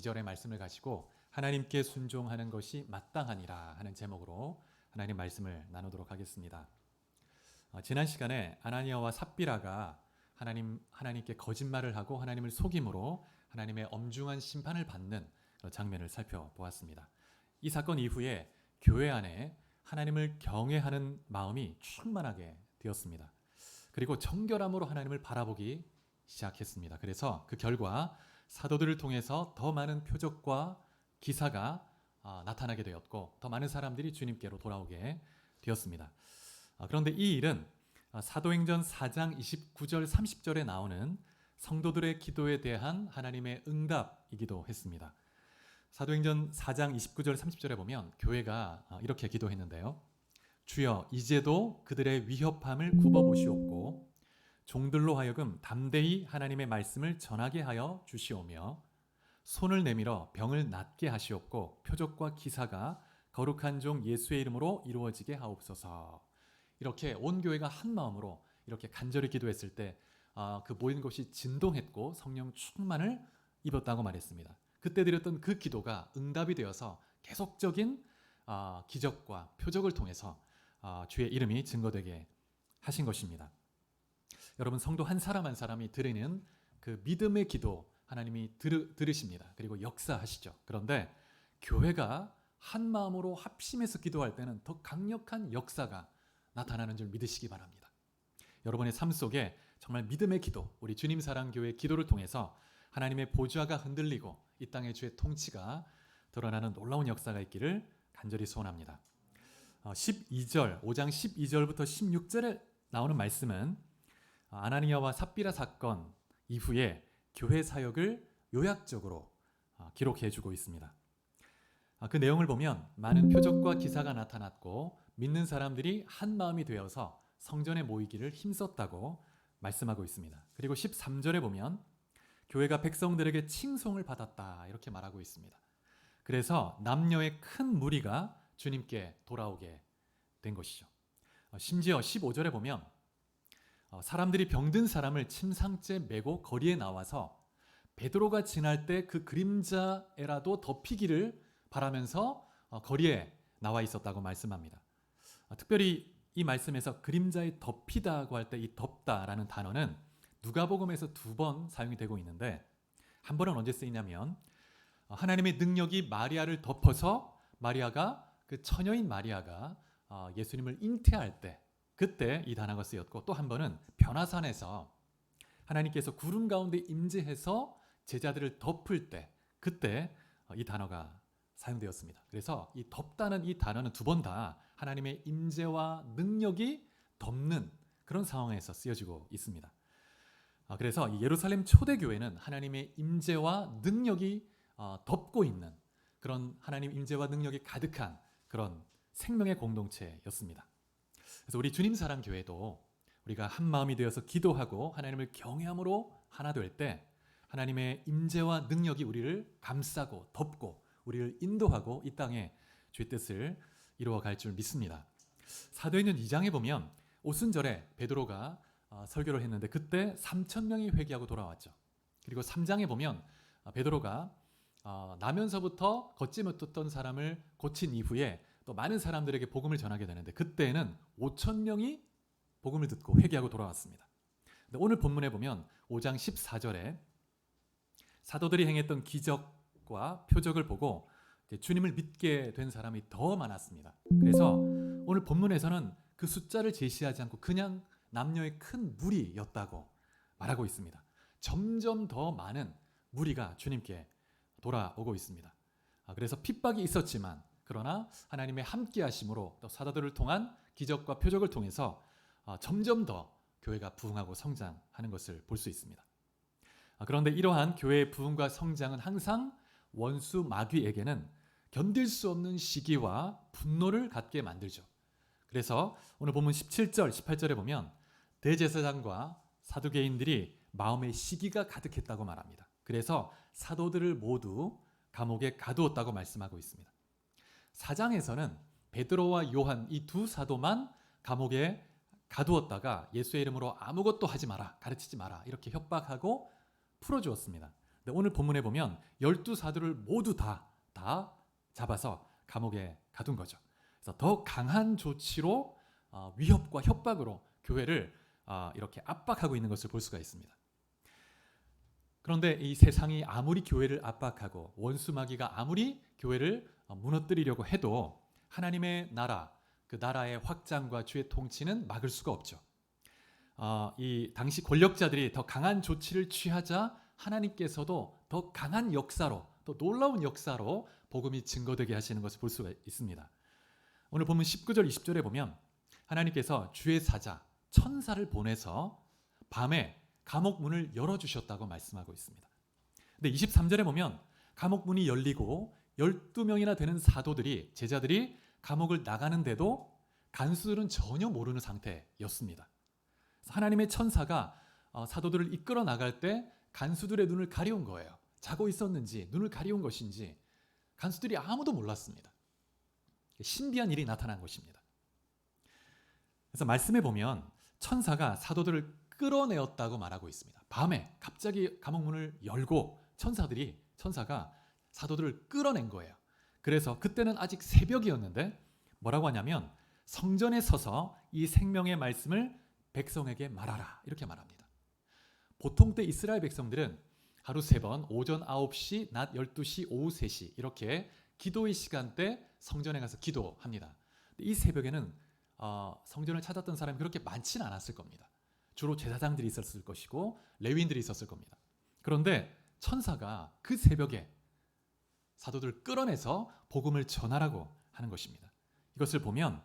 22절의 말씀을 가지고 하나님께 순종하는 것이 마땅하니라 하는 제목으로 하나님 말씀을 나누도록 하겠습니다. 지난 시간에 아나니아와 삽비라가 하나님께 거짓말을 하고 하나님을 속임으로 하나님의 엄중한 심판을 받는 장면을 살펴보았습니다. 이 사건 이후에 교회 안에 하나님을 경외하는 마음이 충만하게 되었습니다. 그리고 정결함으로 하나님을 바라보기 시작했습니다. 그래서 그 결과 사도들을 통해서 더 많은 표적과 기사가 나타나게 되었고 더 많은 사람들이 주님께로 돌아오게 되었습니다. 그런데 이 일은 사도행전 4장 29절 30절에 나오는 성도들의 기도에 대한 하나님의 응답이기도 했습니다. 사도행전 4장 29절 30절에 보면 교회가 이렇게 기도했는데요. 주여 이제도 그들의 위협함을 굽어보시옵고 종들로 하여금 담대히 하나님의 말씀을 전하게 하여 주시오며 손을 내밀어 병을 낫게 하시옵고 표적과 기사가 거룩한 종 예수의 이름으로 이루어지게 하옵소서. 이렇게 온 교회가 한 마음으로 이렇게 간절히 기도했을 때 그 모든 것이 진동했고 성령 충만을 입었다고 말했습니다. 그때 드렸던 그 기도가 응답이 되어서 계속적인 기적과 표적을 통해서 주의 이름이 증거되게 하신 것입니다. 여러분, 성도 한 사람 한 사람이 드리는 그 믿음의 기도 하나님이 들으십니다. 그리고 역사하시죠. 그런데 교회가 한 마음으로 합심해서 기도할 때는 더 강력한 역사가 나타나는 줄 믿으시기 바랍니다. 여러분의 삶 속에 정말 믿음의 기도, 우리 주님 사랑교회 기도를 통해서 하나님의 보좌가 흔들리고 이 땅의 주의 통치가 드러나는 놀라운 역사가 있기를 간절히 소원합니다. 5장 12절부터 16절에 나오는 말씀은 아나니아와 삽비라 사건 이후에 교회 사역을 요약적으로 기록해 주고 있습니다. 그 내용을 보면 많은 표적과 기사가 나타났고 믿는 사람들이 한 마음이 되어서 성전에 모이기를 힘썼다고 말씀하고 있습니다. 그리고 13절에 보면 교회가 백성들에게 칭송을 받았다 이렇게 말하고 있습니다. 그래서 남녀의 큰 무리가 주님께 돌아오게 된 것이죠. 심지어 15절에 보면 사람들이 병든 사람을 침상째 메고 거리에 나와서 베드로가 지날 때 그 그림자에라도 덮이기를 바라면서 거리에 나와 있었다고 말씀합니다. 특별히 이 말씀에서 그림자에 덮이다고 할 때 이 덮다라는 단어는 누가복음에서 2번 사용이 되고 있는데 한 번은 언제 쓰이냐면 하나님의 능력이 마리아를 덮어서 마리아가 그 처녀인 마리아가 예수님을 잉태할 때 그때 이 단어가 쓰였고 또 한 번은 변화산에서 하나님께서 구름 가운데 임재해서 제자들을 덮을 때 그때 이 단어가 사용되었습니다. 그래서 이 덮다는 이 단어는 2번 다 하나님의 임재와 능력이 덮는 그런 상황에서 쓰여지고 있습니다. 그래서 이 예루살렘 초대교회는 하나님의 임재와 능력이 덮고 있는 그런 하나님 임재와 능력이 가득한 그런 생명의 공동체였습니다. 그래서 우리 주님 사랑 교회도 우리가 한 마음이 되어서 기도하고 하나님을 경외함으로 하나 될 때 하나님의 임재와 능력이 우리를 감싸고 덮고 우리를 인도하고 이 땅에 주의 뜻을 이루어갈 줄 믿습니다. 사도행전 2장에 보면 오순절에 베드로가 설교를 했는데 그때 3,000명이 회개하고 돌아왔죠. 그리고 3장에 보면 베드로가 나면서부터 걷지 못했던 사람을 고친 이후에 또 많은 사람들에게 복음을 전하게 되는데 그때는 5,000명이 복음을 듣고 회개하고 돌아왔습니다. 근데 오늘 본문에 보면 5장 14절에 사도들이 행했던 기적과 표적을 보고 주님을 믿게 된 사람이 더 많았습니다. 그래서 오늘 본문에서는 그 숫자를 제시하지 않고 그냥 남녀의 큰 무리였다고 말하고 있습니다. 점점 더 많은 무리가 주님께 돌아오고 있습니다. 그래서 핍박이 있었지만 그러나 하나님의 함께 하심으로 또 사도들을 통한 기적과 표적을 통해서 점점 더 교회가 부흥하고 성장하는 것을 볼 수 있습니다. 그런데 이러한 교회의 부흥과 성장은 항상 원수 마귀에게는 견딜 수 없는 시기와 분노를 갖게 만들죠. 그래서 오늘 본문 17절, 18절에 보면 대제사장과 사두개인들이 마음에 시기가 가득했다고 말합니다. 그래서 사도들을 모두 감옥에 가두었다고 말씀하고 있습니다. 4장에서는 베드로와 요한 이 두 사도만 감옥에 가두었다가 예수의 이름으로 아무것도 하지 마라, 가르치지 마라 이렇게 협박하고 풀어주었습니다. 근데 오늘 본문에 보면 12사도를 모두 다 잡아서 감옥에 가둔 거죠. 그래서 더 강한 조치로 위협과 협박으로 교회를 이렇게 압박하고 있는 것을 볼 수가 있습니다. 그런데 이 세상이 아무리 교회를 압박하고 원수 마귀가 아무리 교회를 무너뜨리려고 해도 하나님의 나라, 그 나라의 확장과 주의 통치는 막을 수가 없죠. 이 당시 권력자들이 더 강한 조치를 취하자 하나님께서도 더 강한 역사로, 또 놀라운 역사로 복음이 증거되게 하시는 것을 볼 수가 있습니다. 오늘 보면 19절 20절에 보면 하나님께서 주의 사자 천사를 보내서 밤에 감옥 문을 열어주셨다고 말씀하고 있습니다. 근데 23절에 보면 감옥 문이 열리고 12명이나 되는 사도들이, 제자들이 감옥을 나가는데도 간수들은 전혀 모르는 상태였습니다. 하나님의 천사가 사도들을 이끌어 나갈 때 간수들의 눈을 가려운 거예요. 자고 있었는지 눈을 가려운 것인지 간수들이 아무도 몰랐습니다. 신비한 일이 나타난 것입니다. 그래서 말씀에 보면 천사가 사도들을 끌어내었다고 말하고 있습니다. 밤에 갑자기 감옥문을 열고 천사가 사도들을 끌어낸 거예요. 그래서 그때는 아직 새벽이었는데 뭐라고 하냐면 성전에 서서 이 생명의 말씀을 백성에게 말하라 이렇게 말합니다. 보통 때 이스라엘 백성들은 하루 3번 오전 9시, 낮 12시, 오후 3시 이렇게 기도의 시간대 성전에 가서 기도합니다. 이 새벽에는 성전을 찾았던 사람이 그렇게 많지는 않았을 겁니다. 주로 제사장들이 있었을 것이고 레위인들이 있었을 겁니다. 그런데 천사가 그 새벽에 사도들을 끌어내서 복음을 전하라고 하는 것입니다. 이것을 보면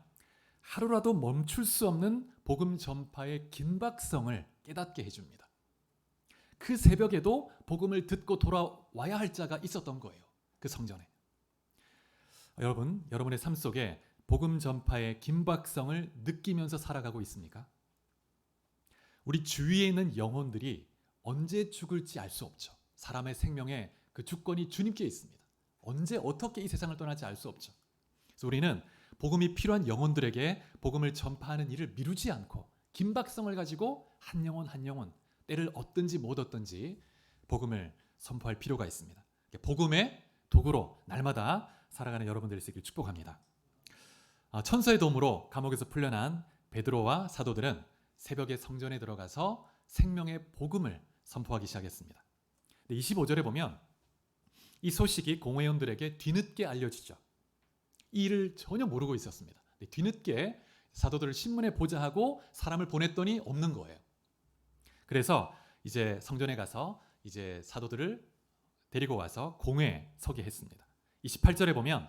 하루라도 멈출 수 없는 복음 전파의 긴박성을 깨닫게 해줍니다. 그 새벽에도 복음을 듣고 돌아와야 할 자가 있었던 거예요. 그 성전에. 여러분의 삶 속에 복음 전파의 긴박성을 느끼면서 살아가고 있습니까? 우리 주위에 있는 영혼들이 언제 죽을지 알 수 없죠. 사람의 생명의 그 주권이 주님께 있습니다. 언제 어떻게 이 세상을 떠날지 알 수 없죠. 그래서 우리는 복음이 필요한 영혼들에게 복음을 전파하는 일을 미루지 않고 긴박성을 가지고 한 영혼 때를 얻든지 못 얻든지 복음을 선포할 필요가 있습니다. 복음의 도구로 날마다 살아가는 여러분들이 있기를 축복합니다. 천사의 도움으로 감옥에서 풀려난 베드로와 사도들은 새벽에 성전에 들어가서 생명의 복음을 선포하기 시작했습니다. 25절에 보면 이 소식이 공회원들에게 뒤늦게 알려지죠. 이 일을 전혀 모르고 있었습니다. 뒤늦게 사도들을 신문에 보자하고 사람을 보냈더니 없는 거예요. 그래서 이제 성전에 가서 이제 사도들을 데리고 와서 공회에 서게 했습니다. 28절에 보면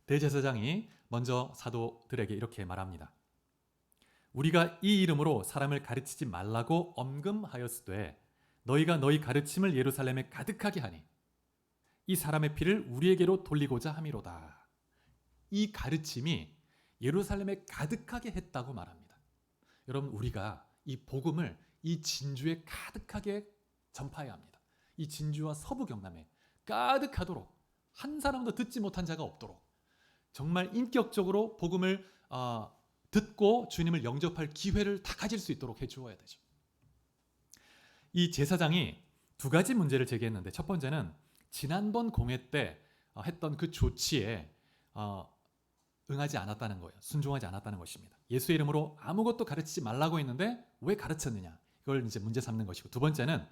대제사장이 먼저 사도들에게 이렇게 말합니다. 우리가 이 이름으로 사람을 가르치지 말라고 엄금하였으되 너희가 너희 가르침을 예루살렘에 가득하게 하니 이 사람의 피를 우리에게로 돌리고자 함이로다. 이 가르침이 예루살렘에 가득하게 했다고 말합니다. 여러분, 우리가 이 복음을 이 진주에 가득하게 전파해야 합니다. 이 진주와 서부 경남에 가득하도록, 한 사람도 듣지 못한 자가 없도록 정말 인격적으로 복음을 듣고 주님을 영접할 기회를 다 가질 수 있도록 해주어야 되죠. 이 제사장이 2가지 문제를 제기했는데, 첫 번째는 지난번 공회 때 했던 그 조치에 응하지 않았다는 거예요. 순종하지 않았다는 것입니다. 예수의 이름으로 아무것도 가르치지 말라고 했는데 왜 가르쳤느냐, 이걸 이제 문제 삼는 것이고, 2번째는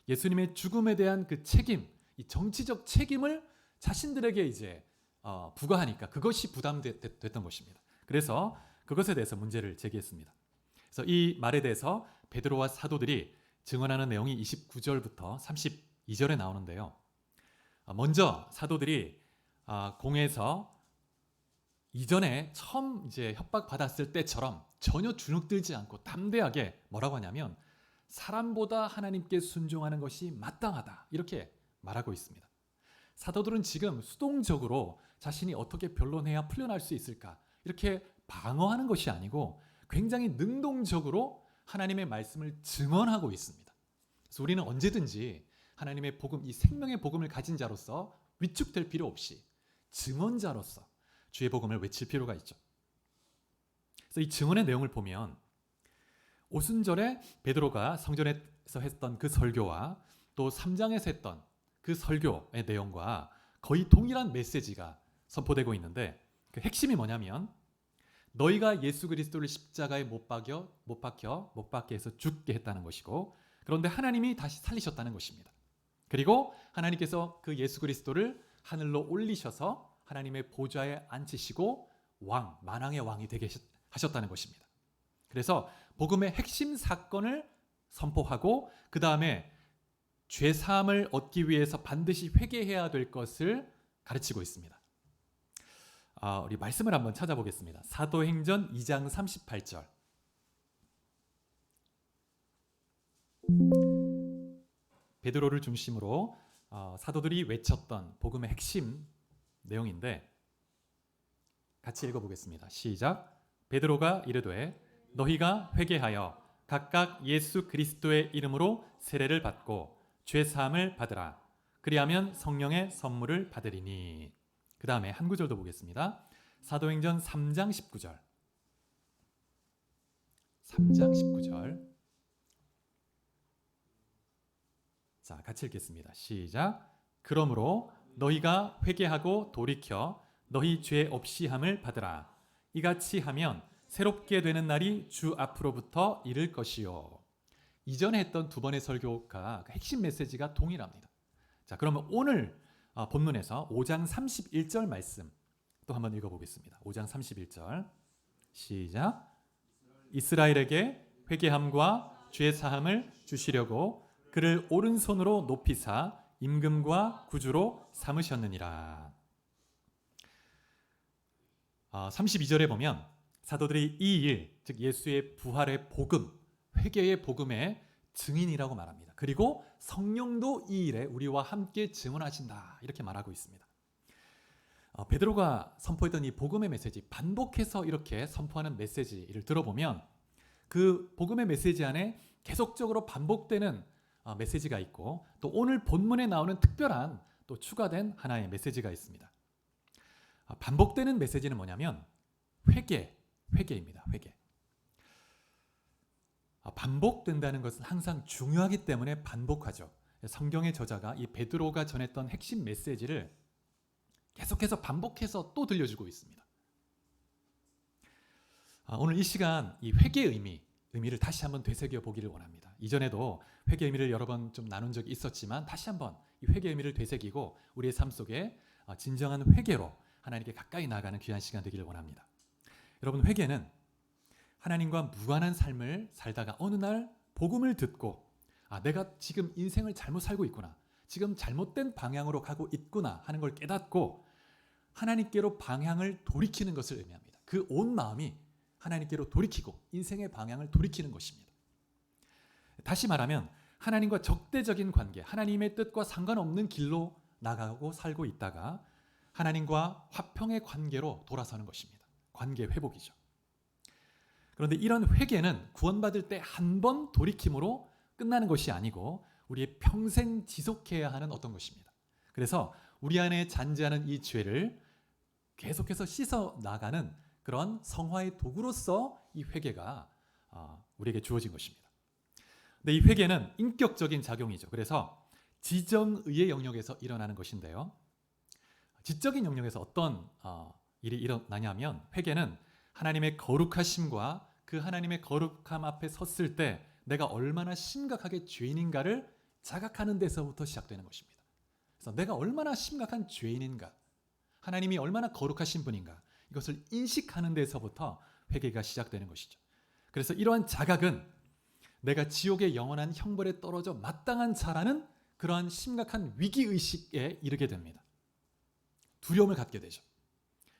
예수님의 죽음에 대한 그 책임, 이 정치적 책임을 자신들에게 이제 부과하니까 그것이 부담됐던 것입니다. 그래서 그것에 대해서 문제를 제기했습니다. 그래서 이 말에 대해서 베드로와 사도들이 증언하는 내용이 29절부터 32절에 나오는데요. 먼저 사도들이 공회에서 이전에 처음 이제 협박받았을 때처럼 전혀 주눅들지 않고 담대하게 뭐라고 하냐면 사람보다 하나님께 순종하는 것이 마땅하다, 이렇게 말하고 있습니다. 사도들은 지금 수동적으로 자신이 어떻게 변론해야 풀려날 수 있을까 이렇게 방어하는 것이 아니고 굉장히 능동적으로 하나님의 말씀을 증언하고 있습니다. 그래서 우리는 언제든지 하나님의 복음, 이 생명의 복음을 가진 자로서 위축될 필요 없이 증언자로서 주의 복음을 외칠 필요가 있죠. 그래서 이 증언의 내용을 보면 오순절에 베드로가 성전에서 했던 그 설교와 또 3장에서 했던 그 설교의 내용과 거의 동일한 메시지가 선포되고 있는데 그 핵심이 뭐냐면 너희가 예수 그리스도를 십자가에 못 박게 해서 죽게 했다는 것이고 그런데 하나님이 다시 살리셨다는 것입니다. 그리고 하나님께서 그 예수 그리스도를 하늘로 올리셔서 하나님의 보좌에 앉히시고 만왕의 왕이 되게 하셨다는 것입니다. 그래서 복음의 핵심 사건을 선포하고 그 다음에 죄사함을 얻기 위해서 반드시 회개해야 될 것을 가르치고 있습니다. 우리 말씀을 한번 찾아보겠습니다. 사도행전 2장 38절. 베드로를 중심으로 사도들이 외쳤던 복음의 핵심 내용인데 같이 읽어보겠습니다. 시작. 베드로가 이르되 너희가 회개하여 각각 예수 그리스도의 이름으로 세례를 받고 죄 사함을 받으라. 그리하면 성령의 선물을 받으리니. 그 다음에 한 구절 더 보겠습니다. 사도행전 3장 19절. 3장 19절. 자, 같이 읽겠습니다. 시작. 그러므로 너희가 회개하고 돌이켜 너희 죄 없이 함을 받으라. 이같이 하면 새롭게 되는 날이 주 앞으로부터 이를 것이요. 이전에 했던 두 번의 설교가 핵심 메시지가 동일합니다. 자, 그러면 오늘 본문에서 5장 31절 말씀 또 한번 읽어보겠습니다. 5장 31절 시작. 이스라엘에게 회개함과 죄 사함을 주시려고 그를 오른손으로 높이사 임금과 구주로 삼으셨느니라. 32절에 보면 사도들이 이 일, 즉 예수의 부활의 복음, 회개의 복음의 증인이라고 말합니다. 그리고 성령도 이 일에 우리와 함께 증언하신다 이렇게 말하고 있습니다. 베드로가 선포했던 이 복음의 메시지, 반복해서 이렇게 선포하는 메시지를 들어보면 그 복음의 메시지 안에 계속적으로 반복되는 메시지가 있고 또 오늘 본문에 나오는 특별한 또 추가된 하나의 메시지가 있습니다. 반복되는 메시지는 뭐냐면 회개입니다. 회개. 반복된다는 것은 항상 중요하기 때문에 반복하죠. 성경의 저자가 이 베드로가 전했던 핵심 메시지를 계속해서 반복해서 또 들려주고 있습니다. 오늘 이 시간 이 회개의 의미를 다시 한번 되새겨 보기를 원합니다. 이전에도 회개의 의미를 여러 번 좀 나눈 적이 있었지만 다시 한번 이 회개의 의미를 되새기고 우리의 삶 속에 진정한 회개로 하나님께 가까이 나아가는 귀한 시간 되기를 원합니다. 여러분, 회개는 하나님과 무관한 삶을 살다가 어느 날 복음을 듣고 내가 지금 인생을 잘못 살고 있구나, 지금 잘못된 방향으로 가고 있구나 하는 걸 깨닫고 하나님께로 방향을 돌이키는 것을 의미합니다. 그 온 마음이 하나님께로 돌이키고 인생의 방향을 돌이키는 것입니다. 다시 말하면 하나님과 적대적인 관계, 하나님의 뜻과 상관없는 길로 나가고 살고 있다가 하나님과 화평의 관계로 돌아서는 것입니다. 관계 회복이죠. 그런데 이런 회개는 구원받을 때 한 번 돌이킴으로 끝나는 것이 아니고 우리의 평생 지속해야 하는 어떤 것입니다. 그래서 우리 안에 잔재하는 이 죄를 계속해서 씻어 나가는 그런 성화의 도구로서 이 회개가 우리에게 주어진 것입니다. 근데 이 회개는 인격적인 작용이죠. 그래서 지정의의 영역에서 일어나는 것인데요. 지적인 영역에서 어떤 일이 일어나냐면 회개는 하나님의 거룩하심과 그 하나님의 거룩함 앞에 섰을 때 내가 얼마나 심각하게 죄인인가를 자각하는 데서부터 시작되는 것입니다. 그래서 내가 얼마나 심각한 죄인인가, 하나님이 얼마나 거룩하신 분인가, 이것을 인식하는 데서부터 회개가 시작되는 것이죠. 그래서 이러한 자각은 내가 지옥의 영원한 형벌에 떨어져 마땅한 자라는 그러한 심각한 위기의식에 이르게 됩니다. 두려움을 갖게 되죠.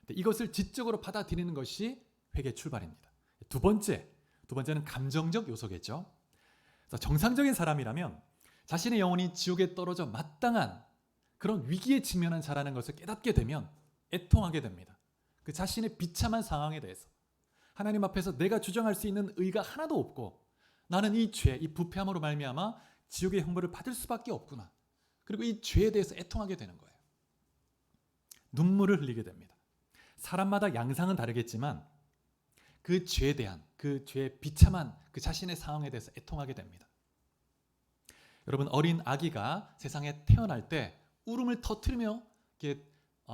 이것을 지적으로 받아들이는 것이 회개의 출발입니다. 두 번째는 감정적 요소겠죠. 그래서 정상적인 사람이라면 자신의 영혼이 지옥에 떨어져 마땅한 그런 위기에 직면한 자라는 것을 깨닫게 되면 애통하게 됩니다. 그 자신의 비참한 상황에 대해서 하나님 앞에서 내가 주장할 수 있는 의가 하나도 없고 나는 이 죄, 이 부패함으로 말미암아 지옥의 형벌을 받을 수밖에 없구나. 그리고 이 죄에 대해서 애통하게 되는 거예요. 눈물을 흘리게 됩니다. 사람마다 양상은 다르겠지만 그 죄에 대한, 그 죄의 비참한 그 자신의 상황에 대해서 애통하게 됩니다. 여러분 어린 아기가 세상에 태어날 때 울음을 터뜨리며 이렇게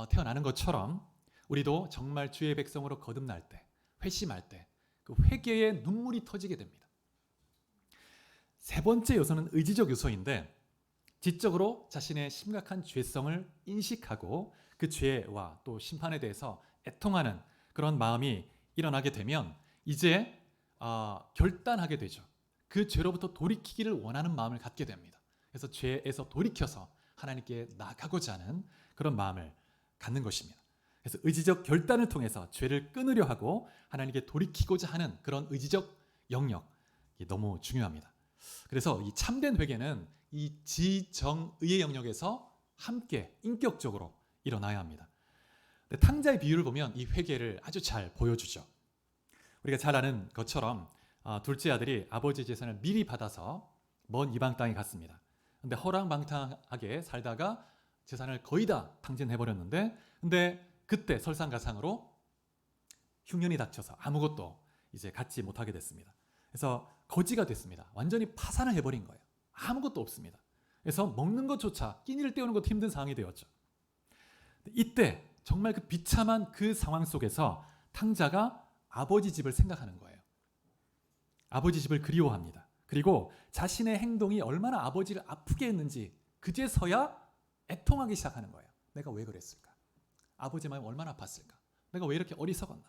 태어나는 것처럼 우리도 정말 주의 백성으로 거듭날 때, 회심할 때 그 회개의 눈물이 터지게 됩니다. 세 번째 요소는 의지적 요소인데 지적으로 자신의 심각한 죄성을 인식하고 그 죄와 또 심판에 대해서 애통하는 그런 마음이 일어나게 되면 이제 결단하게 되죠. 그 죄로부터 돌이키기를 원하는 마음을 갖게 됩니다. 그래서 죄에서 돌이켜서 하나님께 나아가고자 하는 그런 마음을 갖는 것입니다. 그래서 의지적 결단을 통해서 죄를 끊으려 하고 하나님께 돌이키고자 하는 그런 의지적 영역이 너무 중요합니다. 그래서 이 참된 회개는 이 지정의의 영역에서 함께 인격적으로 일어나야 합니다. 탕자의 비유를 보면 이 회개를 아주 잘 보여주죠. 우리가 잘 아는 것처럼 둘째 아들이 아버지 재산을 미리 받아서 먼 이방 땅에 갔습니다. 근데 허랑방탕하게 살다가 재산을 거의 다 탕진해버렸는데 근데 그때 설상가상으로 흉년이 닥쳐서 아무것도 이제 갖지 못하게 됐습니다. 그래서 거지가 됐습니다. 완전히 파산을 해버린 거예요. 아무것도 없습니다. 그래서 먹는 것조차 끼니를 때우는 것도 힘든 상황이 되었죠. 이때 정말 그 비참한 그 상황 속에서 탕자가 아버지 집을 생각하는 거예요. 아버지 집을 그리워합니다. 그리고 자신의 행동이 얼마나 아버지를 아프게 했는지 그제서야 애통하기 시작하는 거예요. 내가 왜 그랬을까? 아버지 마음이 얼마나 아팠을까? 내가 왜 이렇게 어리석었나?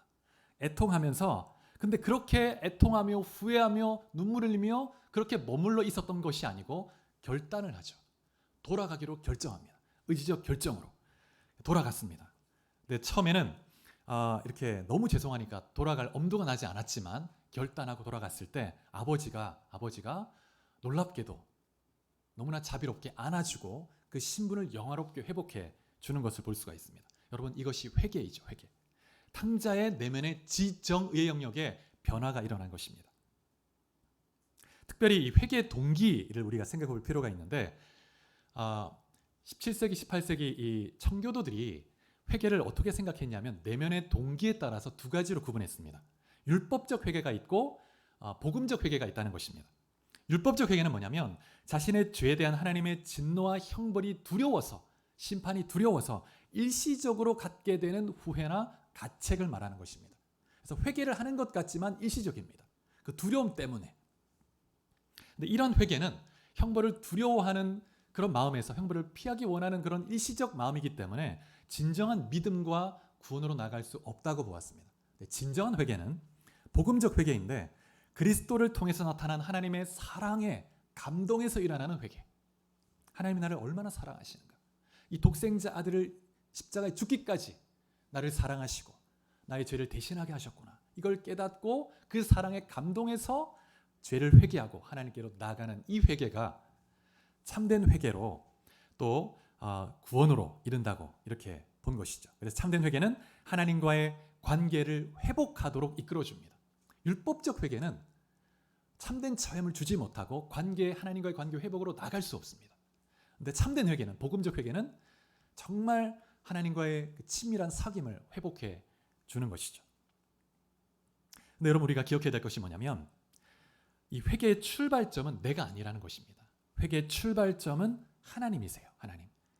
애통하면서 근데 그렇게 애통하며 후회하며 눈물을 흘리며 그렇게 머물러 있었던 것이 아니고 결단을 하죠. 돌아가기로 결정합니다. 의지적 결정으로 돌아갔습니다. 근데 처음에는 이렇게 너무 죄송하니까 돌아갈 엄두가 나지 않았지만 결단하고 돌아갔을 때 아버지가 놀랍게도 너무나 자비롭게 안아주고 그 신분을 영화롭게 회복해 주는 것을 볼 수가 있습니다. 여러분 이것이 회개이죠. 회개. 탕자의 내면의 지정의의 영역에 변화가 일어난 것입니다. 특별히 이 회개의 동기를 우리가 생각해 볼 필요가 있는데 17세기, 18세기 이 청교도들이 회개를 어떻게 생각했냐면 내면의 동기에 따라서 두 가지로 구분했습니다. 율법적 회개가 있고 복음적 회개가 있다는 것입니다. 율법적 회개는 뭐냐면 자신의 죄에 대한 하나님의 진노와 형벌이 두려워서 심판이 두려워서 일시적으로 갖게 되는 후회나 가책을 말하는 것입니다. 그래서 회개를 하는 것 같지만 일시적입니다. 그 두려움 때문에. 근데 이런 회개는 형벌을 두려워하는 그런 마음에서 형벌을 피하기 원하는 그런 일시적 마음이기 때문에 진정한 믿음과 구원으로 나갈 수 없다고 보았습니다. 진정한 회개는 복음적 회개인데 그리스도를 통해서 나타난 하나님의 사랑의 감동에서 일어나는 회개. 하나님이 나를 얼마나 사랑하시는가. 이 독생자 아들을 십자가에 죽기까지 나를 사랑하시고 나의 죄를 대신하게 하셨구나. 이걸 깨닫고 그 사랑의 감동에서 죄를 회개하고 하나님께로 나아가는 이 회개가 참된 회개로 또 구원으로 이른다고 이렇게 본 것이죠. 그래서 참된 회개는 하나님과의 관계를 회복하도록 이끌어줍니다. 율법적 회개는 참된 자유를 주지 못하고 하나님과의 관계 회복으로 나갈 수 없습니다. 그런데 참된 회개는 복음적 회개는 정말 하나님과의 그 친밀한 사귐을 회복해 주는 것이죠. 근데 여러분 우리가 기억해야 될 것이 뭐냐면 이 회개의 출발점은 내가 아니라는 것입니다. 회개의 출발점은 하나님이세요.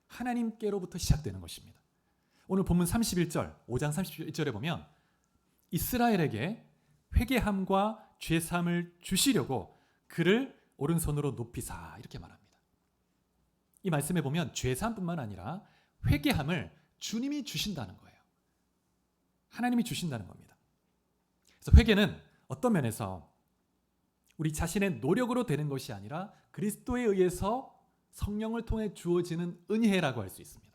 하나님께로부터 시작되는 것입니다. 오늘 본문 31절, 5장 31절에 보면 이스라엘에게 회개함과 죄사함을 주시려고 그를 오른손으로 높이사 이렇게 말합니다. 이 말씀에 보면 죄사함뿐만 아니라 회개함을 주님이 주신다는 거예요. 하나님이 주신다는 겁니다. 그래서 회개는 어떤 면에서 우리 자신의 노력으로 되는 것이 아니라 그리스도에 의해서 성령을 통해 주어지는 은혜라고 할 수 있습니다.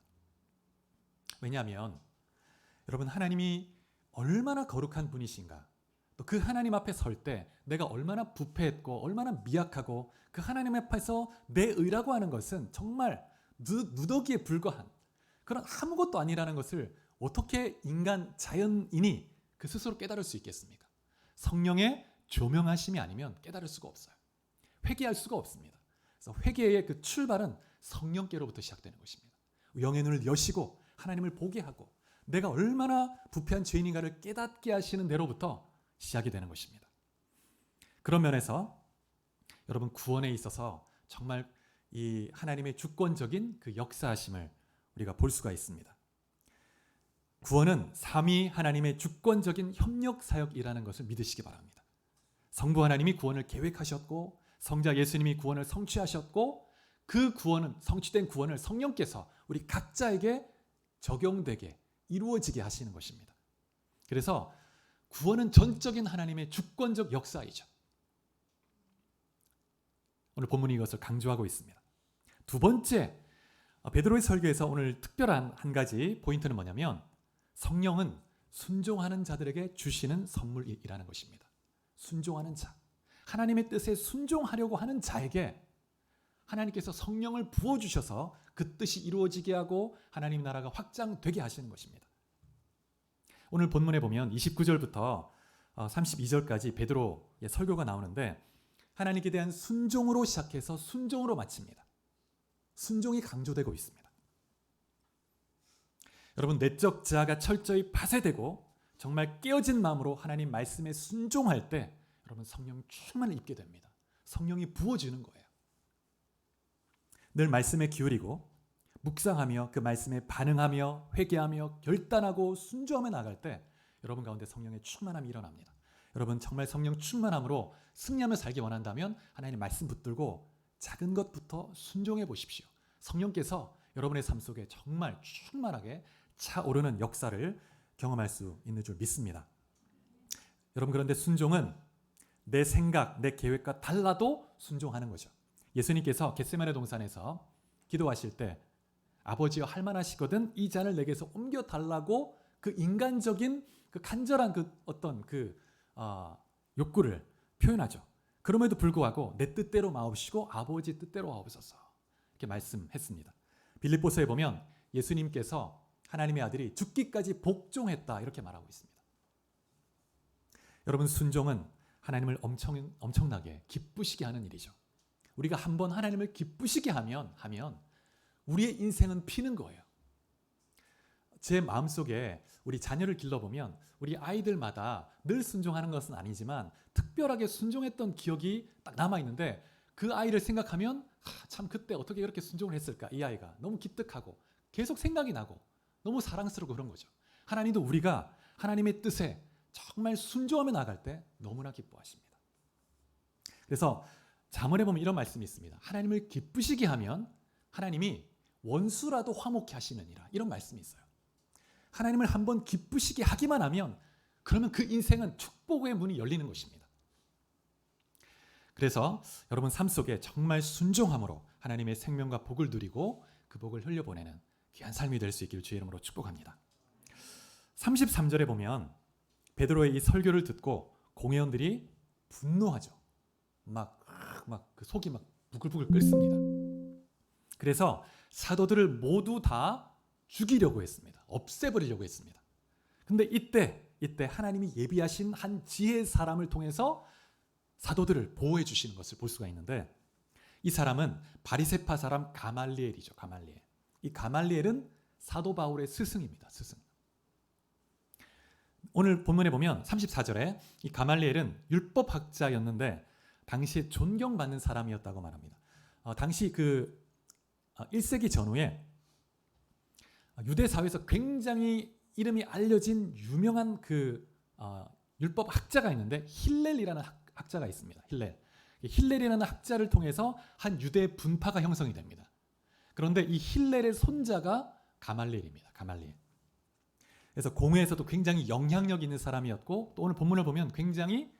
왜냐하면 여러분 하나님이 얼마나 거룩한 분이신가 또 그 하나님 앞에 설 때 내가 얼마나 부패했고 얼마나 미약하고 그 하나님 앞에서 내 의라고 하는 것은 정말 누더기에 불과한 그런 아무것도 아니라는 것을 어떻게 자연인이 그 스스로 깨달을 수 있겠습니까? 성령의 조명하심이 아니면 깨달을 수가 없어요. 회개할 수가 없습니다. 그래서 회개의 그 출발은 성령께로부터 시작되는 것입니다. 영의 눈을 여시고 하나님을 보게 하고 내가 얼마나 부패한 죄인인가를 깨닫게 하시는 데로부터 시작이 되는 것입니다. 그런 면에서 여러분 구원에 있어서 정말 이 하나님의 주권적인 그 역사하심을 우리가 볼 수가 있습니다. 구원은 삼위 하나님의 주권적인 협력 사역이라는 것을 믿으시기 바랍니다. 성부 하나님이 구원을 계획하셨고 성자 예수님이 구원을 성취하셨고 그 구원은 성취된 구원을 성령께서 우리 각자에게 적용되게 이루어지게 하시는 것입니다. 그래서 구원은 전적인 하나님의 주권적 역사이죠. 오늘 본문이 이것을 강조하고 있습니다. 두 번째, 베드로의 설교에서 오늘 특별한 한 가지 포인트는 뭐냐면 성령은 순종하는 자들에게 주시는 선물이라는 것입니다. 순종하는 자, 하나님의 뜻에 순종하려고 하는 자에게 하나님께서 성령을 부어주셔서 그 뜻이 이루어지게 하고 하나님 나라가 확장되게 하시는 것입니다. 오늘 본문에 보면 29절부터 32절까지 베드로의 설교가 나오는데 하나님께 대한 순종으로 시작해서 순종으로 마칩니다. 순종이 강조되고 있습니다. 여러분, 내적 자아가 철저히 파쇄되고 정말 깨어진 마음으로 하나님 말씀에 순종할 때 여러분 성령 충만을 입게 됩니다. 성령이 부어주는 거예요. 늘 말씀에 기울이고 묵상하며 그 말씀에 반응하며 회개하며 결단하고 순종하며 나갈 때 여러분 가운데 성령의 충만함이 일어납니다. 여러분 정말 성령 충만함으로 승리하며 살기 원한다면 하나님 말씀 붙들고 작은 것부터 순종해 보십시오. 성령께서 여러분의 삶 속에 정말 충만하게 차오르는 역사를 경험할 수 있는 줄 믿습니다. 여러분, 그런데 순종은 내 생각, 내 계획과 달라도 순종하는 거죠. 예수님께서 겟세마네 동산에서 기도하실 때 아버지여 할만하시거든 이 잔을 내게서 옮겨 달라고 그 인간적인 그 간절한 그 어떤 그 욕구를 표현하죠. 그럼에도 불구하고 내 뜻대로 마옵시고 아버지 뜻대로 하옵소서 이렇게 말씀했습니다. 빌립보서에 보면 예수님께서 하나님의 아들이 죽기까지 복종했다 이렇게 말하고 있습니다. 여러분, 순종은 하나님을 엄청나게 기쁘시게 하는 일이죠. 우리가 한번 하나님을 기쁘시게 하면 우리의 인생은 피는 거예요. 제 마음속에 우리 자녀를 길러보면 우리 아이들마다 늘 순종하는 것은 아니지만 특별하게 순종했던 기억이 딱 남아있는데 그 아이를 생각하면 참 그때 어떻게 그렇게 순종을 했을까. 이 아이가 너무 기특하고 계속 생각이 나고 너무 사랑스럽고 그런 거죠. 하나님도 우리가 하나님의 뜻에 정말 순종하며 나갈 때 너무나 기뻐하십니다. 그래서 잠언에 보면 이런 말씀이 있습니다. 하나님을 기쁘시게 하면 하나님이 원수라도 화목케 하시느니라 이런 말씀이 있어요. 하나님을 한번 기쁘시게 하기만 하면 그러면 그 인생은 축복의 문이 열리는 것입니다. 그래서 여러분 삶 속에 정말 순종함으로 하나님의 생명과 복을 누리고 그 복을 흘려보내는 귀한 삶이 될 수 있기를 주의 이름으로 축복합니다. 33절에 보면 베드로의 이 설교를 듣고 공회원들이 분노하죠. 막 그 속이 막 부글부글 끓습니다. 그래서 사도들을 모두 다 죽이려고 했습니다. 없애버리려고 했습니다. 근데 이때 하나님이 예비하신 한 지혜의 사람을 통해서 사도들을 보호해 주시는 것을 볼 수가 있는데 이 사람은 바리새파 사람 가말리엘이죠. 가말리엘. 이 가말리엘은 사도 바울의 스승입니다. 스승. 오늘 본문에 보면 34절에 이 가말리엘은 율법학자였는데 당시에 존경받는 사람이었다고 말합니다. 당시 그 1세기 전후에 유대 사회에서 굉장히 이름이 알려진 유명한 그 율법 학자가 있는데 힐렐이라는 학자가 있습니다. 힐렐이라는 학자를 통해서 한 유대 분파가 형성이 됩니다. 그런데 이 힐렐의 손자가 가말리엘입니다. 가말리엘. 그래서 공회에서도 굉장히 영향력 있는 사람이었고 또 오늘 본문을 보면 굉장히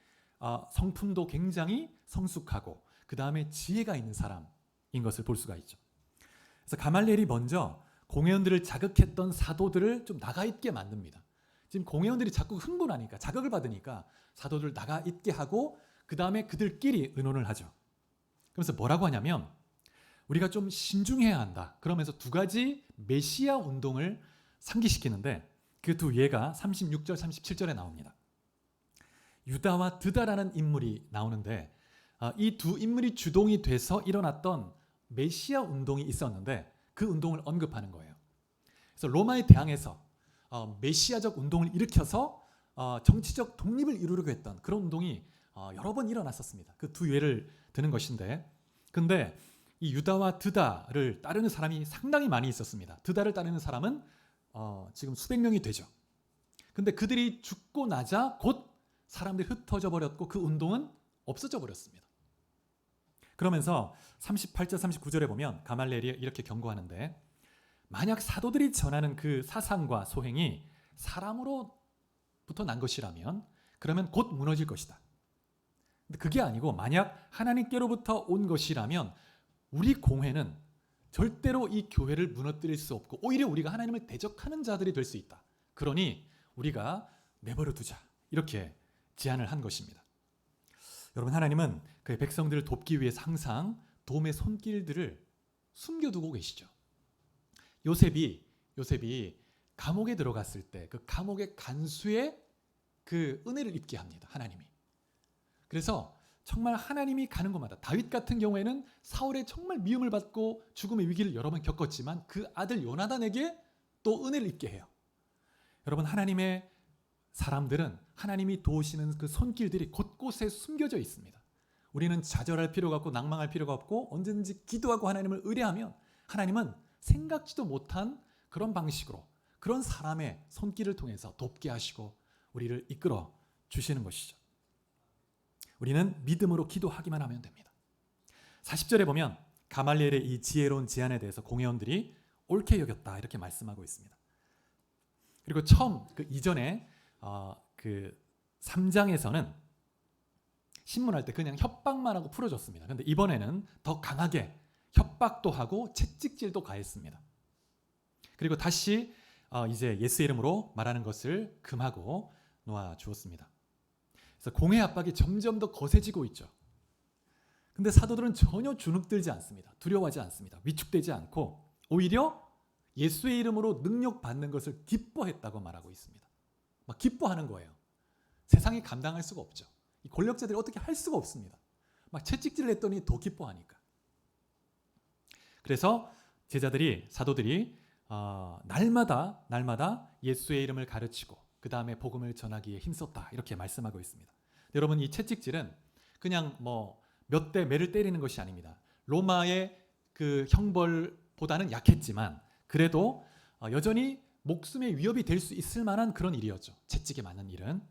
성품도 굉장히 성숙하고 그 다음에 지혜가 있는 사람인 것을 볼 수가 있죠. 그래서 가말리엘이 먼저 공회원들을 자극했던 사도들을 좀 나가 있게 만듭니다. 지금 공회원들이 자꾸 흥분하니까 자극을 받으니까 사도들 나가 있게 하고 그 다음에 그들끼리 의논을 하죠. 그러면서 뭐라고 하냐면 우리가 좀 신중해야 한다. 그러면서 두 가지 메시아 운동을 상기시키는데 그 두 예가 36절 37절에 나옵니다. 유다와 드다라는 인물이 나오는데 이 두 인물이 주동이 돼서 일어났던 메시아 운동이 있었는데 그 운동을 언급하는 거예요. 그래서 로마에 대항해서 메시아적 운동을 일으켜서 정치적 독립을 이루려고 했던 그런 운동이 여러 번 일어났었습니다. 그 두 예를 드는 것인데 근데 이 유다와 드다를 따르는 사람이 상당히 많이 있었습니다. 드다를 따르는 사람은 지금 수백 명이 되죠. 근데 그들이 죽고 나자 곧 사람들이 흩어져 버렸고 그 운동은 없어져 버렸습니다. 그러면서 38절 39절에 보면 가말리엘이 이렇게 경고하는데, 만약 사도들이 전하는 그 사상과 소행이 사람으로부터 난 것이라면 그러면 곧 무너질 것이다. 근데 그게 아니고 만약 하나님께로부터 온 것이라면 우리 공회는 절대로 이 교회를 무너뜨릴 수 없고 오히려 우리가 하나님을 대적하는 자들이 될 수 있다. 그러니 우리가 내버려 두자. 이렇게 제안을 한 것입니다. 여러분, 하나님은 그의 백성들을 돕기 위해서 항상 도움의 손길들을 숨겨두고 계시죠. 요셉이 감옥에 들어갔을 때 그 감옥의 간수의 그 은혜를 입게 합니다. 하나님이. 그래서 정말 하나님이 가는 곳마다, 다윗 같은 경우에는 사울의 정말 미움을 받고 죽음의 위기를 여러 번 겪었지만 그 아들 요나단에게 또 은혜를 입게 해요. 여러분, 하나님의 사람들은 하나님이 도우시는 그 손길들이 곳곳에 숨겨져 있습니다. 우리는 좌절할 필요가 없고 낭망할 필요가 없고 언제든지 기도하고 하나님을 의뢰하면 하나님은 생각지도 못한 그런 방식으로 그런 사람의 손길을 통해서 돕게 하시고 우리를 이끌어 주시는 것이죠. 우리는 믿음으로 기도하기만 하면 됩니다. 40절에 보면 가말리엘의 이 지혜로운 제안에 대해서 공회원들이 옳게 여겼다 이렇게 말씀하고 있습니다. 그리고 처음 그 이전에 그 3장에서는 신문할 때 그냥 협박만 하고 풀어줬습니다. 그런데 이번에는 더 강하게 협박도 하고 채찍질도 가했습니다. 그리고 다시 이제 예수 이름으로 말하는 것을 금하고 놓아 주었습니다. 그래서 공회 압박이 점점 더 거세지고 있죠. 근데 사도들은 전혀 주눅들지 않습니다. 두려워하지 않습니다. 위축되지 않고 오히려 예수의 이름으로 능력 받는 것을 기뻐했다고 말하고 있습니다. 막 기뻐하는 거예요. 세상이 감당할 수가 없죠. 이 권력자들이 어떻게 할 수가 없습니다. 막 채찍질을 했더니 더 기뻐하니까. 그래서 제자들이, 사도들이 날마다 예수의 이름을 가르치고 그 다음에 복음을 전하기에 힘썼다 이렇게 말씀하고 있습니다. 여러분, 이 채찍질은 그냥 뭐 몇 대 매를 때리는 것이 아닙니다. 로마의 그 형벌보다는 약했지만 그래도 여전히 목숨의 위협이 될 수 있을 만한 그런 일이었죠. 채찍에 맞는 일은.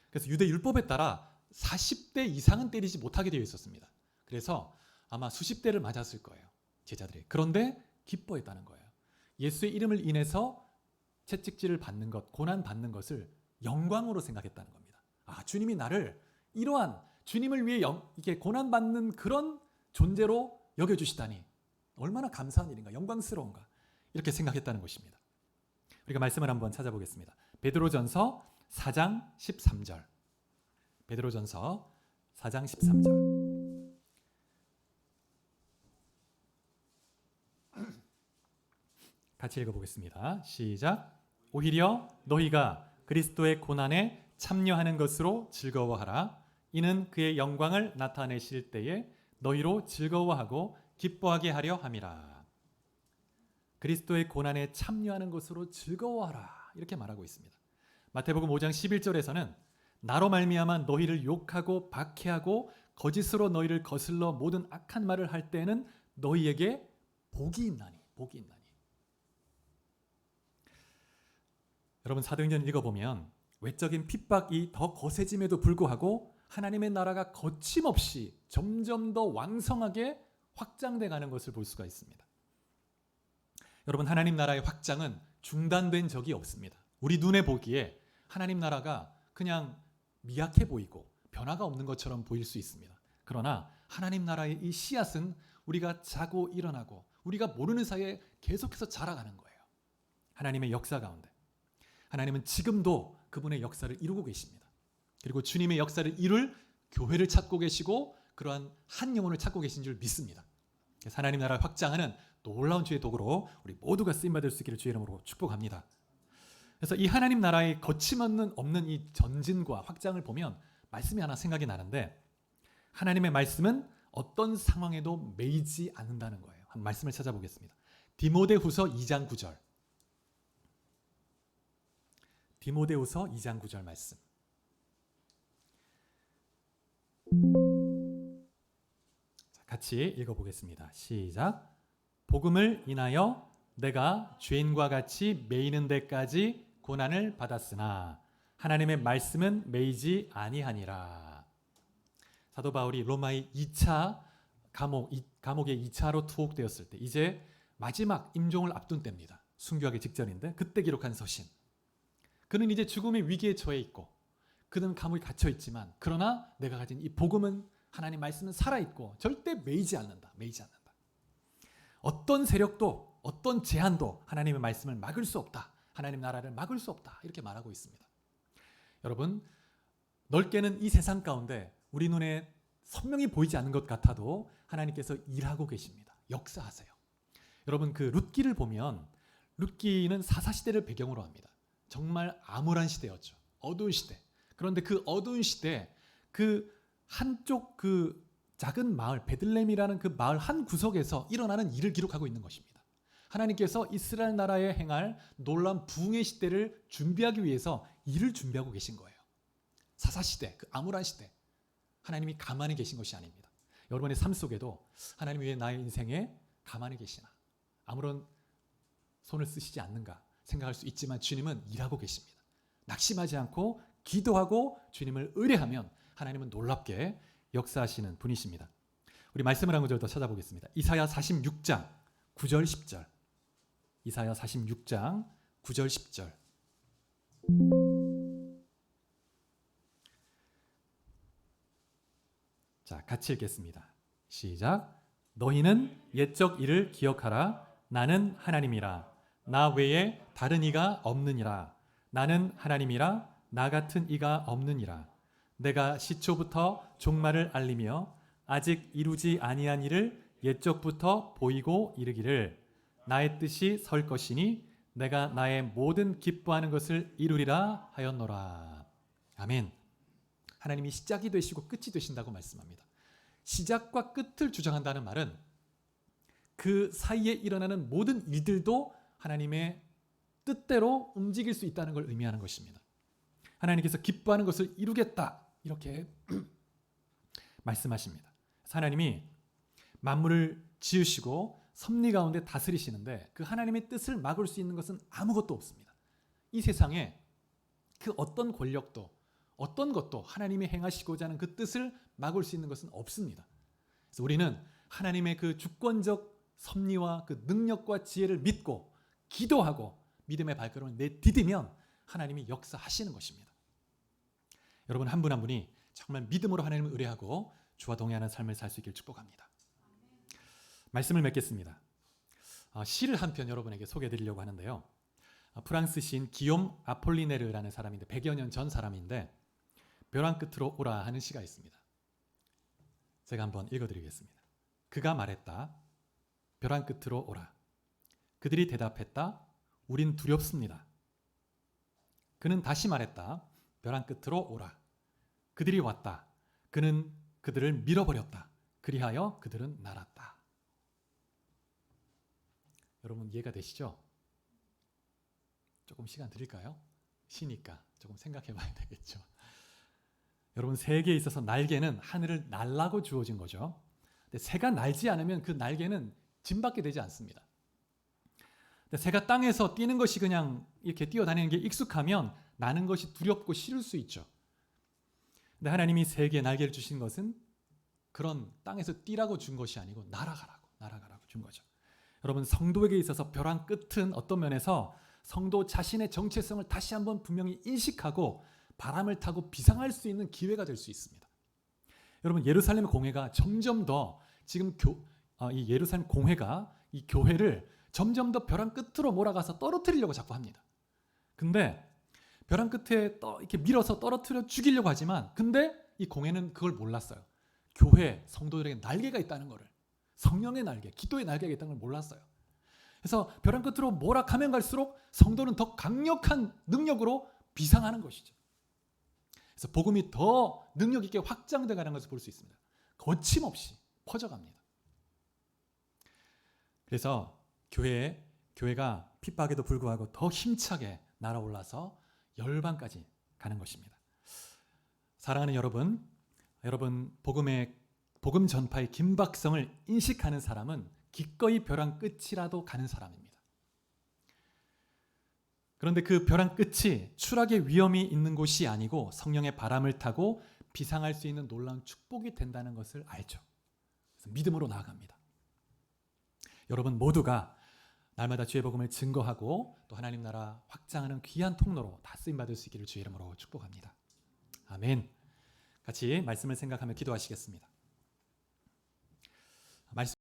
그래서 유대 율법에 따라 40대 이상은 때리지 못하게 되어 있었습니다. 그래서 아마 수십 대를 맞았을 거예요. 제자들이. 그런데 기뻐했다는 거예요. 예수의 이름을 인해서 채찍질을 받는 것, 고난 받는 것을 영광으로 생각했다는 겁니다. 주님이 나를 이러한 주님을 위해 이게 고난 받는 그런 존재로 여겨주시다니 얼마나 감사한 일인가, 영광스러운가 이렇게 생각했다는 것입니다. 우리가 말씀을 한번 찾아보겠습니다. 베드로전서 4장 13절. 베드로전서 4장 13절. 같이 읽어보겠습니다. 시작. 오히려 너희가 그리스도의 고난에 참여하는 것으로 즐거워하라. 이는 그의 영광을 나타내실 때에 너희로 즐거워하고 기뻐하게 하려 함이라. 그리스도의 고난에 참여하는 것으로 즐거워하라 이렇게 말하고 있습니다. 마태복음 5장 11절에서는 나로 말미암아 너희를 욕하고 박해하고 거짓으로 너희를 거슬러 모든 악한 말을 할 때에는 너희에게 복이 있나니. 여러분, 사도행전 읽어보면 외적인 핍박이 더 거세짐에도 불구하고 하나님의 나라가 거침없이 점점 더 왕성하게 확장돼 가는 것을 볼 수가 있습니다. 여러분, 하나님 나라의 확장은 중단된 적이 없습니다. 우리 눈에 보기에 하나님 나라가 그냥 미약해 보이고 변화가 없는 것처럼 보일 수 있습니다. 그러나 하나님 나라의 이 씨앗은 우리가 자고 일어나고 우리가 모르는 사이에 계속해서 자라가는 거예요. 하나님의 역사 가운데. 하나님은 지금도 그분의 역사를 이루고 계십니다. 그리고 주님의 역사를 이룰 교회를 찾고 계시고 그러한 한 영혼을 찾고 계신 줄 믿습니다. 그래서 하나님 나라를 확장하는 놀라운 주의 도구로 우리 모두가 쓰임받을 수 있기를 주의 이름으로 축복합니다. 그래서 이 하나님 나라의 거침없는 이 전진과 확장을 보면 말씀이 하나 생각이 나는데, 하나님의 말씀은 어떤 상황에도 매이지 않는다는 거예요. 한 말씀을 찾아보겠습니다. 디모데후서 2장 9절. 디모데후서 2장 9절 말씀. 같이 같이 읽어보겠습니다. 시작. 복음을 인하여 내가 죄인과 같이 매이는 데까지 고난을 받았으나 하나님의 말씀은 매이지 아니하니라. 사도 바울이 로마의 2차 감옥에 2차로 투옥되었을 때 이제 마지막 임종을 앞둔 때입니다. 순교하기 직전인데 그때 기록한 서신. 그는 이제 죽음의 위기에 처해 있고 그는 감옥에 갇혀 있지만 그러나 내가 가진 이 복음은 하나님 말씀은 살아있고 절대 매이지 않는다. 매이지 않는다. 어떤 세력도 어떤 제한도 하나님의 말씀을 막을 수 없다. 하나님 나라를 막을 수 없다. 이렇게 말하고 있습니다. 여러분, 넓게는 이 세상 가운데 우리 눈에 선명히 보이지 않는 것 같아도 하나님께서 일하고 계십니다. 역사하세요. 여러분, 그 룻기를 보면 룻기는 사사시대를 배경으로 합니다. 정말 암울한 시대였죠. 어두운 시대. 그런데 그 어두운 시대 그 한쪽 그 작은 마을 베들레헴이라는 그 마을 한 구석에서 일어나는 일을 기록하고 있는 것입니다. 하나님께서 이스라엘 나라에 행할 놀라운 부흥의 시대를 준비하기 위해서 일을 준비하고 계신 거예요. 사사시대, 그 암울한 시대. 하나님이 가만히 계신 것이 아닙니다. 여러분의 삶 속에도 하나님이 왜 나의 인생에 가만히 계시나? 아무런 손을 쓰시지 않는가 생각할 수 있지만 주님은 일하고 계십니다. 낙심하지 않고 기도하고 주님을 의뢰하면 하나님은 놀랍게 역사하시는 분이십니다. 우리 말씀을 한 구절 더 찾아보겠습니다. 이사야 46장 9절 10절. 이사야 46장 9절 10절. 자, 같이 읽겠습니다. 시작. 너희는 옛적 일을 기억하라. 나는 하나님이라. 나 외에 다른 이가 없느니라. 나는 하나님이라. 나 같은 이가 없느니라. 내가 시초부터 종말을 알리며 아직 이루지 아니한 일을 옛적부터 보이고 이르기를 나의 뜻이 설 것이니 내가 나의 모든 기뻐하는 것을 이루리라 하였노라. 아멘. 하나님이 시작이 되시고 끝이 되신다고 말씀합니다. 시작과 끝을 주장한다는 말은 그 사이에 일어나는 모든 일들도 하나님의 뜻대로 움직일 수 있다는 걸 의미하는 것입니다. 하나님께서 기뻐하는 것을 이루겠다 이렇게 말씀하십니다. 하나님이 만물을 지으시고 섭리 가운데 다스리시는데 그 하나님의 뜻을 막을 수 있는 것은 아무것도 없습니다. 이 세상에 그 어떤 권력도 어떤 것도 하나님이 행하시고자 하는 그 뜻을 막을 수 있는 것은 없습니다. 그래서 우리는 하나님의 그 주권적 섭리와 그 능력과 지혜를 믿고 기도하고 믿음의 발걸음을 내디디면 하나님이 역사하시는 것입니다. 여러분 한 분 한 분이 정말 믿음으로 하나님을 의뢰하고 주와 동행하는 삶을 살 수 있기를 축복합니다. 말씀을 맺겠습니다. 시를 한 편 여러분에게 소개해드리려고 하는데요. 프랑스 시인 기욤 아폴리네르라는 사람인데 100여 년 전 사람인데 벼랑 끝으로 오라 하는 시가 있습니다. 제가 한번 읽어드리겠습니다. 그가 말했다. 벼랑 끝으로 오라. 그들이 대답했다. 우린 두렵습니다. 그는 다시 말했다. 벼랑 끝으로 오라. 그들이 왔다. 그는 그들을 밀어버렸다. 그리하여 그들은 날았다. 여러분 이해가 되시죠? 조금 시간 드릴까요? 시니까 조금 생각해 봐야 되겠죠. 여러분 새에게 있어서 날개는 하늘을 날라고 주어진 거죠. 근데 새가 날지 않으면 그 날개는 짐밖에 되지 않습니다. 근데 새가 땅에서 뛰는 것이 그냥 이렇게 뛰어다니는 게 익숙하면 나는 것이 두렵고 싫을 수 있죠. 근데 하나님이 새에게 날개를 주신 것은 그런 땅에서 뛰라고 준 것이 아니고 날아가라고 준 거죠. 여러분 성도에게 있어서 벼랑 끝은 어떤 면에서 성도 자신의 정체성을 다시 한번 분명히 인식하고 바람을 타고 비상할 수 있는 기회가 될 수 있습니다. 여러분 예루살렘 공회가 점점 더 지금 이 예루살렘 공회가 이 교회를 점점 더 벼랑 끝으로 몰아가서 떨어뜨리려고 자꾸 합니다. 근데 벼랑 끝에 이렇게 밀어서 떨어뜨려 죽이려고 하지만 근데 이 공회는 그걸 몰랐어요. 교회 성도들에게 날개가 있다는 것을 성령의 날개, 기도의 날개가 있다는 걸 몰랐어요. 그래서 벼랑 끝으로 몰아가면 갈수록 성도는 더 강력한 능력으로 비상하는 것이죠. 그래서 복음이 더 능력 있게 확장돼 가는 것을 볼 수 있습니다. 거침없이 퍼져갑니다. 그래서 교회가 핍박에도 불구하고 더 힘차게 날아올라서 열방까지 가는 것입니다. 사랑하는 여러분 복음의 복음 전파의 긴박성을 인식하는 사람은 기꺼이 벼랑 끝이라도 가는 사람입니다. 그런데 그 벼랑 끝이 추락의 위험이 있는 곳이 아니고 성령의 바람을 타고 비상할 수 있는 놀라운 축복이 된다는 것을 알죠. 그래서 믿음으로 나아갑니다. 여러분 모두가 날마다 주의 복음을 증거하고 또 하나님 나라 확장하는 귀한 통로로 다 쓰임받을 수 있기를 주의 이름으로 축복합니다. 아멘. 같이 말씀을 생각하며 기도하시겠습니다. 말씀